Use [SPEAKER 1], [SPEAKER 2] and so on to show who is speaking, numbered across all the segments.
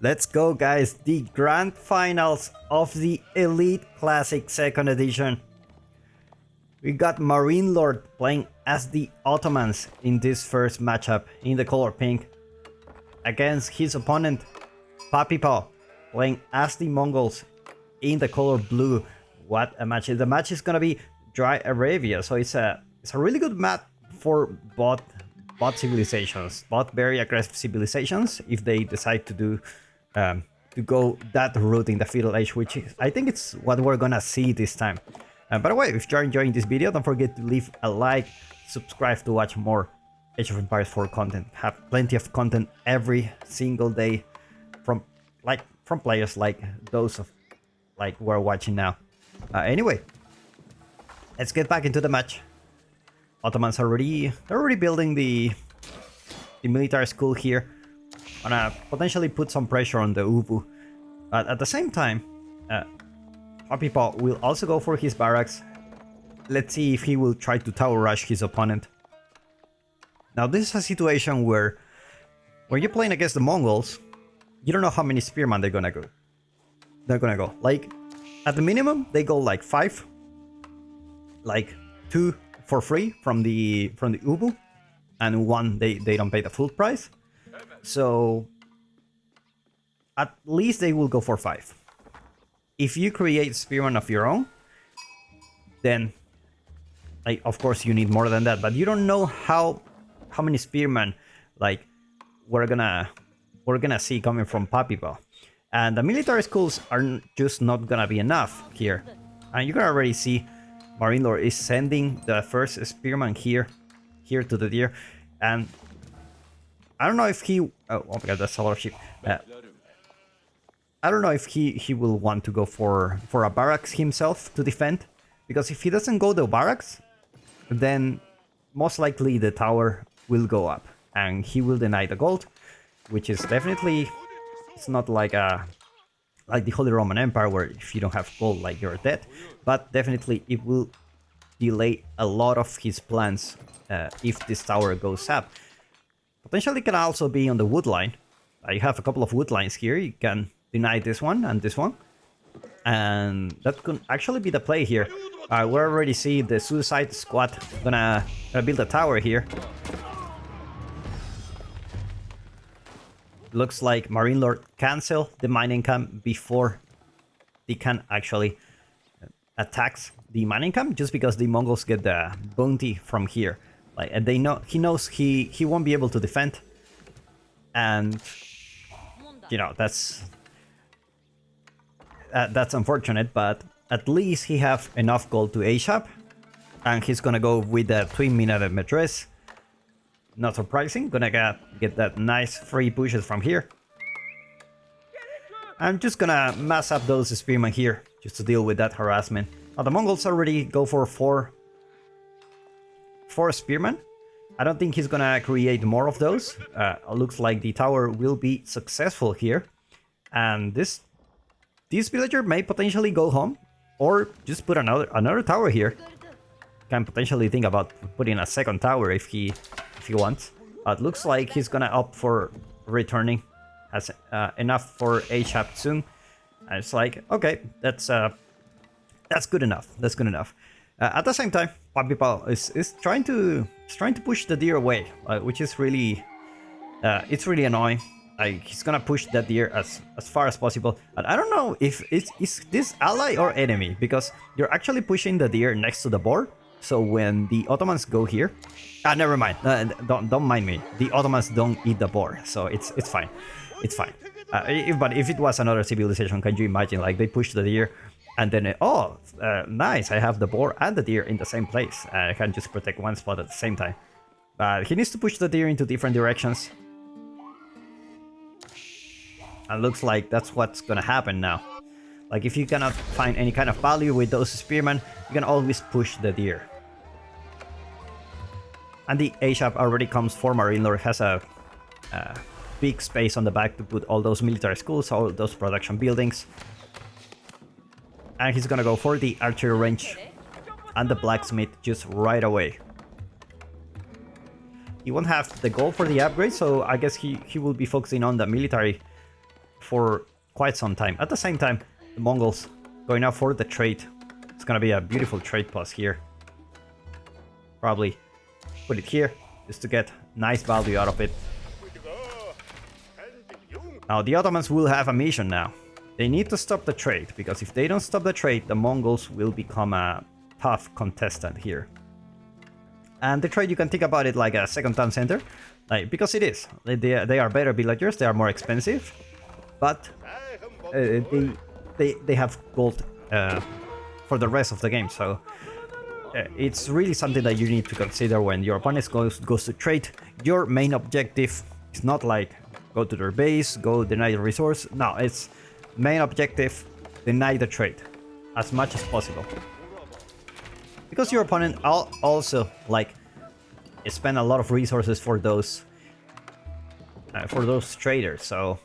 [SPEAKER 1] Let's go, guys. The grand finals of the Elite Classic 2nd edition. We got MarineLord playing as the Ottomans in this first matchup in the color pink, against his opponent 1Puppypaw playing as the Mongols in the color blue. What a match. The match is gonna be Dry Arabia, so it's a really good map for bot civilizations, bot very aggressive civilizations, if they decide to do to go that route in the Feudal Age, which is, I think it's what we're gonna see this time. By the way, if you're enjoying this video, don't forget to leave a like, subscribe to watch more Age of Empires 4 content. Have plenty of content every single day from players like those of we're watching now. Anyway, let's get back into the match. Ottomans they're already building the military school here. Gonna potentially put some pressure on the Ubu, but at the same time, 1Puppypaw will also go for his barracks. Let's see if he will try to tower rush his opponent. Now this is a situation where when you're playing against the Mongols, you don't know how many spearmen they're gonna go. Like at the minimum, they go like 5, like 2 for free from the Ubu, and 1 they don't pay the full price. So at least they will go for 5. If you create spearmen of your own, then of course you need more than that, but you don't know how many spearmen we're gonna see coming from 1Puppypaw. And the military schools are just not gonna be enough here. And you can already see MarineLord is sending the first spearman here to the deer, and I don't know if he... Oh my god, that's a lot of sheep. I don't know if he will want to go for a barracks himself to defend, because if he doesn't go the barracks, then most likely the tower will go up and he will deny the gold, which is definitely... It's not like the Holy Roman Empire, where if you don't have gold, like, you're dead, but definitely it will delay a lot of his plans if this tower goes up. Potentially can also be on the wood line. You have a couple of wood lines here. You can deny this one and this one, and that could actually be the play here. We already see the Suicide Squad gonna build a tower here. Looks like MarineLord cancel the mining camp before they can actually attack the mining camp, just because the Mongols get the bounty from here. And he knows he won't be able to defend, and you know that's unfortunate. But at least he have enough gold to A-shop, and he's gonna go with the twin minaret matress. Not surprising, gonna get that nice free pushes from here. I'm just gonna mass up those spearmen here just to deal with that harassment. Now the Mongols already go for 4 spearmen. I don't think he's gonna create more of those. Looks like the tower will be successful here, and this villager may potentially go home, or just put another tower here. Can potentially think about putting a second tower if he wants. It looks like he's gonna opt for returning. Has enough for A-shop soon. And it's like, okay, that's good enough. That's good enough. At the same time, 1Puppypaw is trying to push the deer away, which is really it's really annoying. He's gonna push that deer as far as possible. And I don't know if is this ally or enemy, because you're actually pushing the deer next to the board. So when the Ottomans go here, never mind. Don't mind me. The Ottomans don't eat the boar, so it's fine. It's fine. But if it was another civilization, can you imagine? Like, they push the deer, and then nice, I have the boar and the deer in the same place. I can just protect one spot at the same time. But he needs to push the deer into different directions, and looks like that's what's gonna happen now. Like, if you cannot find any kind of value with those spearmen, you can always push the deer. And the A-shop already comes for MarineLord, has a big space on the back to put all those military schools, all those production buildings. And he's gonna go for the archery range and the blacksmith just right away. He won't have the gold for the upgrade, so I guess he will be focusing on the military for quite some time. At the same time, the Mongols going out for the trade. It's gonna be a beautiful trade post here. Probably put it here just to get nice value out of it. Now the Ottomans will have a mission now. They need to stop the trade, because if they don't stop the trade, the Mongols will become a tough contestant here. And the trade, you can think about it like a second town center, like, because it is. They are better villagers, they are more expensive, but they have gold for the rest of the game. So it's really something that you need to consider when your opponent goes to trade. Your main objective is not like go to their base, go deny the resource. No, it's main objective, deny the trade as much as possible. Because your opponent also like spend a lot of resources for those traders, so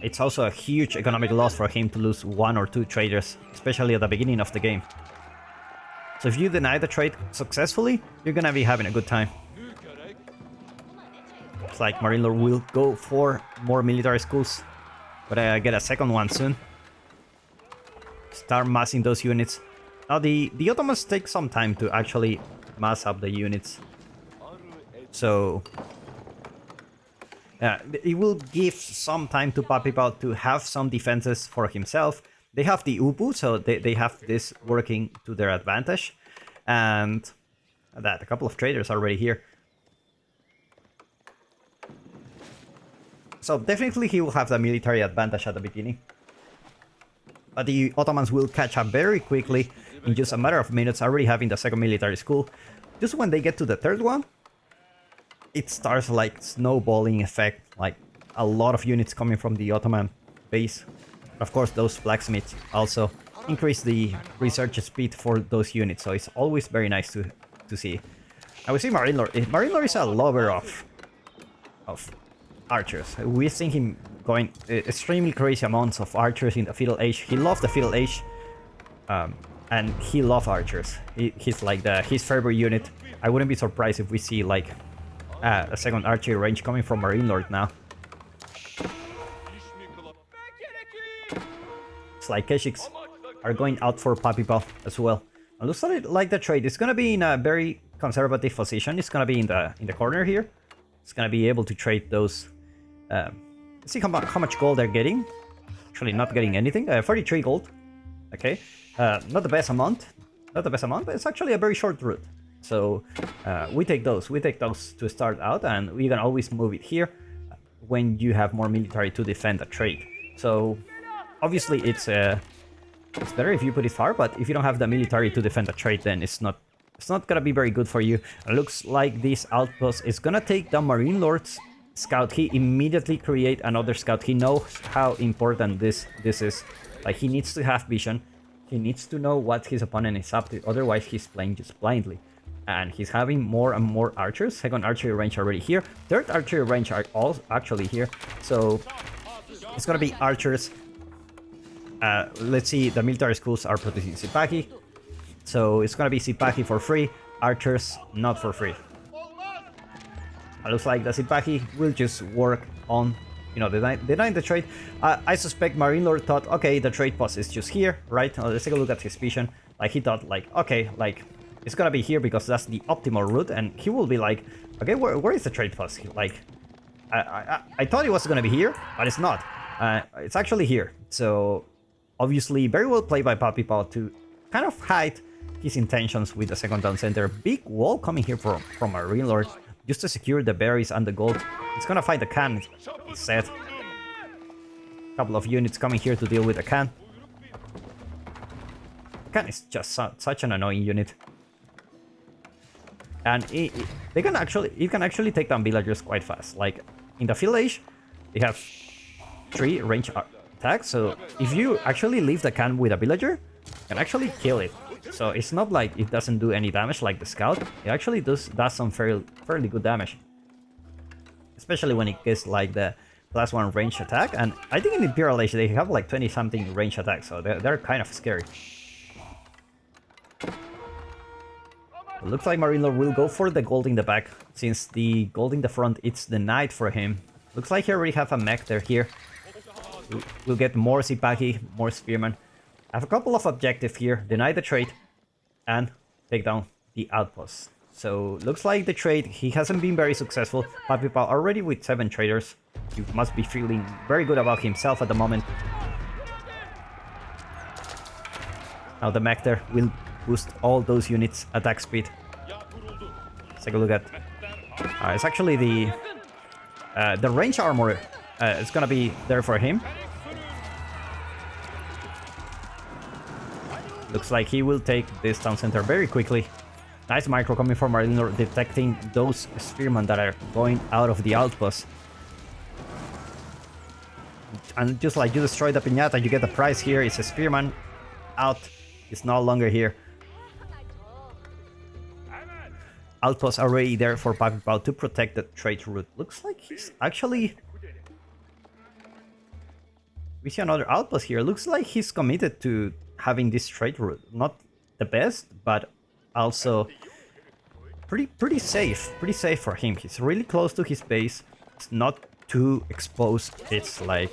[SPEAKER 1] it's also a huge economic loss for him to lose 1 or 2 traders, especially at the beginning of the game. So if you deny the trade successfully, you're gonna be having a good time. It's like MarineLord will go for more military schools, but I get a second one soon. Start massing those units. Now the Ottomans take some time to actually mass up the units, so it will give some time to 1Puppypaw to have some defenses for himself. They have the Ubu, so they have this working to their advantage, and that a couple of traders are already here. So definitely he will have the military advantage at the beginning, but the Ottomans will catch up very quickly in just a matter of minutes, already having the second military school. Just when they get to the third one, it starts like snowballing effect, like a lot of units coming from the Ottoman base. Of course, those blacksmiths also increase the research speed for those units, so it's always very nice to see. I would say MarineLord. MarineLord is a lover of archers. We've seen him going extremely crazy amounts of archers in the Feudal Age. He loved the Feudal Age, and he loves archers. He's like his favorite unit. I wouldn't be surprised if we see like a second archery range coming from MarineLord now. It's like Keshiks are going out for 1Puppypaw as well. It looks like the trade is gonna be in a very conservative position. It's gonna be in the corner here. It's gonna be able to trade those. Let's see how much gold they're getting. Actually, not getting anything. 43 gold. Okay, not the best amount. Not the best amount, but it's actually a very short route. So we take those. We take those to start out, and we can always move it here when you have more military to defend a trade. So obviously it's better if you put it far, but if you don't have the military to defend a trade, then it's not gonna be very good for you. It looks like this outpost is gonna take the MarineLord's scout. He immediately create another scout. He knows how important this is. Like, he needs to have vision. He needs to know what his opponent is up to. Otherwise, he's playing just blindly. And he's having more and more archers. Second archery range already here. Third archery range are all actually here. So it's gonna be archers. Let's see, the military schools are producing Sipaki. So it's gonna be Sipaki for free. Archers not for free. It looks like the Sipaki will just work on, you know, denying the trade. I suspect MarineLord thought, okay, the trade post is just here, right? Let's take a look at his vision. Like, he thought, like, okay, like, it's gonna be here because that's the optimal route, and he will be like, okay, where is the trade post? Like, I thought it was gonna be here, but it's not. It's actually here. So, obviously, very well played by 1Puppypaw to kind of hide his intentions with the second town center. Big wall coming here from MarineLord, just to secure the berries and the gold. It's gonna fight the can instead. Couple of units coming here to deal with the can. Can is just such an annoying unit. And it can actually take down villagers quite fast. Like, in the Feudal Age, they have 3 range attacks, so if you actually leave the can with a villager, you can actually kill it. So it's not like it doesn't do any damage like the scout. It actually does some fairly good damage, especially when it gets like the +1 range attack. And I think in Imperial Age they have like 20 something range attacks, so they're kind of scary. It looks like MarineLord will go for the gold in the back, since the gold in the front, it's the knight for him. Looks like he already have a mech there here. We'll get more Sipagi, more Spearman. I have a couple of objectives here. Deny the trade and take down the outpost. So looks like the trade, he hasn't been very successful. 1Puppypaw already with 7 traders. He must be feeling very good about himself at the moment. Now the mech there will boost all those units' attack speed. Let's take a look at. It's actually the range armor. It's gonna be there for him. Looks like he will take this town center very quickly. Nice micro coming from MarineLord, detecting those spearmen that are going out of the outpost. And just like you destroy the piñata, you get the prize here. It's a spearman out. It's no longer here. Outpost already there for 1Puppypaw to protect the trade route. Looks like he's actually... We see another outpost here. Looks like he's committed to having this trade route. Not the best, but also pretty safe. Pretty safe for him. He's really close to his base. It's not too exposed. It's like...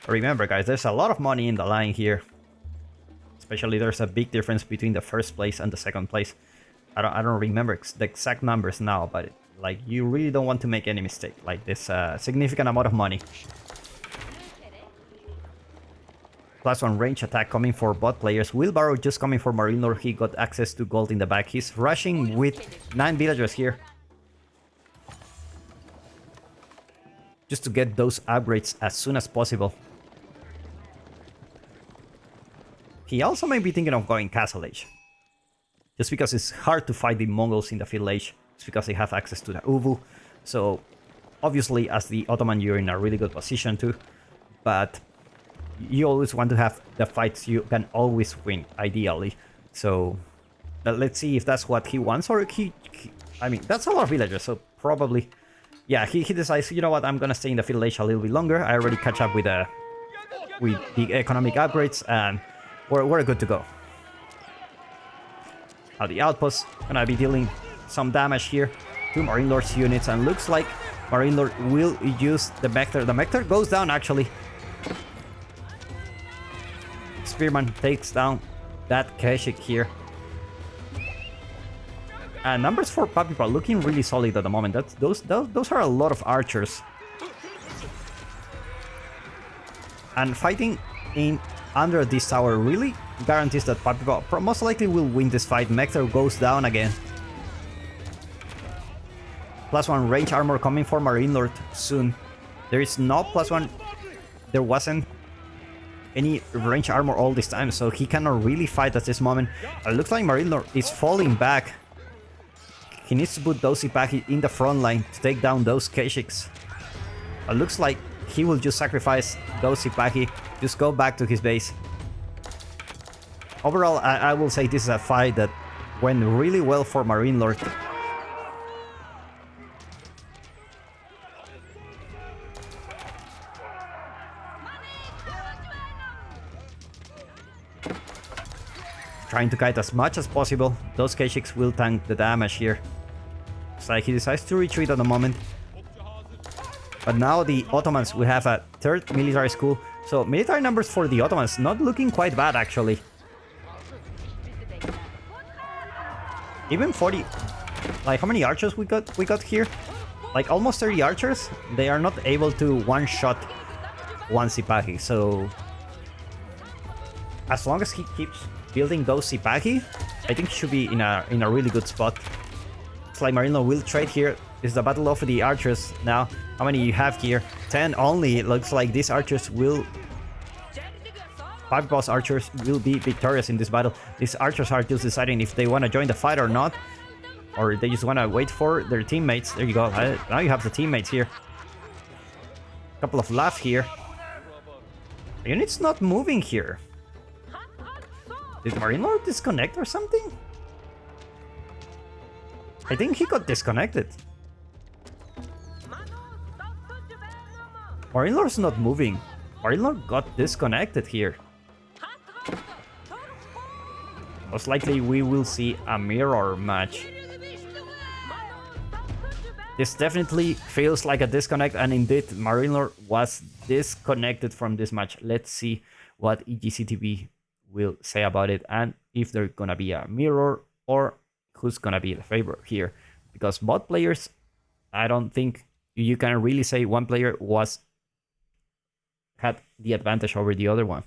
[SPEAKER 1] Remember, guys, there's a lot of money in the line here. Especially there's a big difference between the first place and the second place. I don't remember the exact numbers now, but like you really don't want to make any mistake. Like this significant amount of money. +1 range attack coming for bot players. Wheelbarrow just coming for MarineLord. He got access to gold in the back. He's rushing with 9 villagers here. Just to get those upgrades as soon as possible. He also may be thinking of going Castle Age. Just because it's hard to fight the Mongols in the Field Age. It's because they have access to the Uvu. So, obviously, as the Ottoman, you're in a really good position too. But you always want to have the fights you can always win, ideally. So, let's see if that's what he wants. Or I mean, that's a lot of villagers, so probably... Yeah, he decides, you know what, I'm gonna stay in the Field Age a little bit longer. I already catch up with the economic upgrades, and we're good to go. Now the outpost gonna be dealing some damage here to MarineLord's units, and looks like MarineLord will use the Mector. The Mector goes down, actually. Spearman takes down that Keshik here. And numbers for 1Puppypaw looking really solid at the moment. Those are a lot of archers. And fighting in under this tower really guarantees that 1Puppypaw most likely will win this fight. Mector goes down again. +1 range armor coming for MarineLord soon. There is no +1. There wasn't any range armor all this time, so he cannot really fight at this moment. It looks like MarineLord is falling back. He needs to put those Ipaki in the front line to take down those Keshiks. It looks like he will just sacrifice those Ipaki, just go back to his base. Overall, I will say this is a fight that went really well for MarineLord. Trying to kite as much as possible. Those Keshiks will tank the damage here. It's like he decides to retreat at the moment. But now the Ottomans will have a 3rd military school. So military numbers for the Ottomans not looking quite bad, actually. Even 40... Like, how many archers we got here? Like, almost 30 archers. They are not able to one-shot one Sipagi, so... As long as he keeps building those Sipagi, I think he should be in a really good spot. It's like MarineLord will trade here. This is the battle of the archers now. How many you have here? 10 only. It looks like these archers will... 1Puppypaw's archers will be victorious in this battle. These archers are just deciding if they want to join the fight or not. Or they just want to wait for their teammates. There you go. Now you have the teammates here. Couple of left here. The unit's not moving here. Did MarineLord disconnect or something? I think he got disconnected. MarineLord's not moving. MarineLord got disconnected here. Most likely we will see a mirror match. This definitely feels like a disconnect, and indeed, MarineLord was disconnected from this match. Let's see what EGCTV will say about it, and if there's gonna be a mirror or who's gonna be the favorite here. Because both players, I don't think you can really say one player had the advantage over the other one.